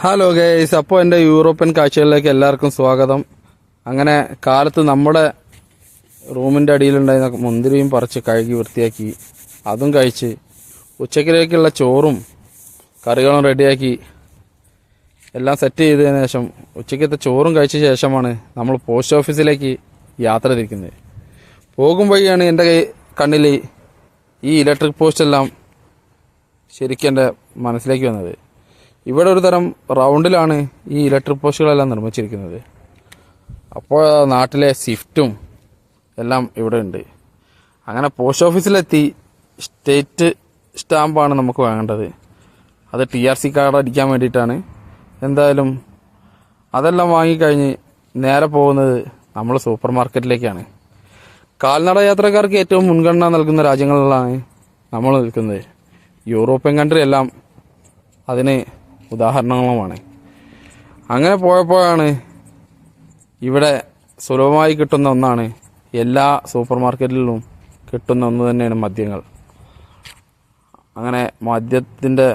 Hello guys, അപ്പോൾ എൻ്റെ European കാഴ്ചകളിലേക്ക് എല്ലാവർക്കും സ്വാഗതം. അങ്ങനെ കാലത്ത് നമ്മുടെ റൂമിൻ്റെ അടിയിലുണ്ടായിരുന്ന മുന്തിരിയും പറിച്ച് കഴുകി വൃത്തിയാക്കി അതും കഴിച്ച് ഉച്ചക്കിലേക്കുള്ള ചോറും കറികളും റെഡിയാക്കി എല്ലാം സെറ്റ് ചെയ്തതിന് ശേഷം ഉച്ചക്കത്തെ ചോറും കഴിച്ച ശേഷമാണ് നമ്മൾ പോസ്റ്റ് ഓഫീസിലേക്ക് യാത്ര തിരിക്കുന്നത്. പോകും വഴിയാണ് എൻ്റെ കണ്ണിൽ ഈ ഇലക്ട്രിക് പോസ്റ്റെല്ലാം ശരിക്കും എൻ്റെ മനസ്സിലേക്ക് വന്നത്. ഇവിടെ ഒരു തരം റൗണ്ടിലാണ് ഈ ഇലക്ട്രിക് പോസ്റ്റുകളെല്ലാം നിർമ്മിച്ചിരിക്കുന്നത്. അപ്പോൾ നാട്ടിലെ സ്വിഫ്റ്റും എല്ലാം ഇവിടെ ഉണ്ട്. അങ്ങനെ പോസ്റ്റ് ഓഫീസിലെത്തി സ്റ്റേറ്റ് സ്റ്റാമ്പാണ് നമുക്ക് വേണ്ടത്. അത് TRC കാർഡ് അടിക്കാൻ വേണ്ടിയിട്ടാണ്. എന്തായാലും അതെല്ലാം വാങ്ങിക്കഴിഞ്ഞ് നേരെ പോകുന്നത് നമ്മൾ സൂപ്പർ മാർക്കറ്റിലേക്കാണ്. കാൽനട യാത്രക്കാർക്ക് ഏറ്റവും മുൻഗണന നൽകുന്ന രാജ്യങ്ങളിലാണ് നമ്മൾ നിൽക്കുന്നത്. യൂറോപ്യൻ കൺട്രി എല്ലാം അതിന് ഉദാഹരണങ്ങളുമാണ്. അങ്ങനെ പോയപ്പോഴാണ് ഇവിടെ സുലഭമായി കിട്ടുന്ന ഒന്നാണ്, എല്ലാ സൂപ്പർ മാർക്കറ്റിലും കിട്ടുന്ന ഒന്ന് തന്നെയാണ് മദ്യങ്ങൾ. അങ്ങനെ മദ്യത്തിൻ്റെ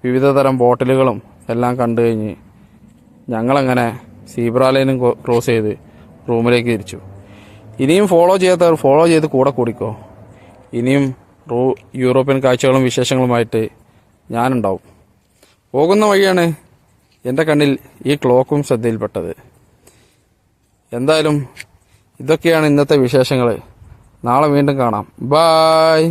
വിവിധ തരം ബോട്ടിലുകളും എല്ലാം കണ്ടു കഴിഞ്ഞ് ഞങ്ങളങ്ങനെ സീബ്ര ലൈനും ക്രോസ് ചെയ്ത് റൂമിലേക്ക് തിരിച്ചു. ഇനിയും ഫോളോ ചെയ്യാത്തവർ ഫോളോ ചെയ്ത് കൂടെ കൂടിക്കോ. ഇനിയും യൂറോപ്യൻ കാഴ്ചകളും വിശേഷങ്ങളുമായിട്ട് ഞാനുണ്ടാവും. പോകുന്ന വഴിയാണ് എൻ്റെ കണ്ണിൽ ഈ ക്ലോക്കും ശ്രദ്ധയിൽപ്പെട്ടത്. എന്തായാലും ഇതൊക്കെയാണ് ഇന്നത്തെ വിശേഷങ്ങൾ. നാളെ വീണ്ടും കാണാം. ബൈ.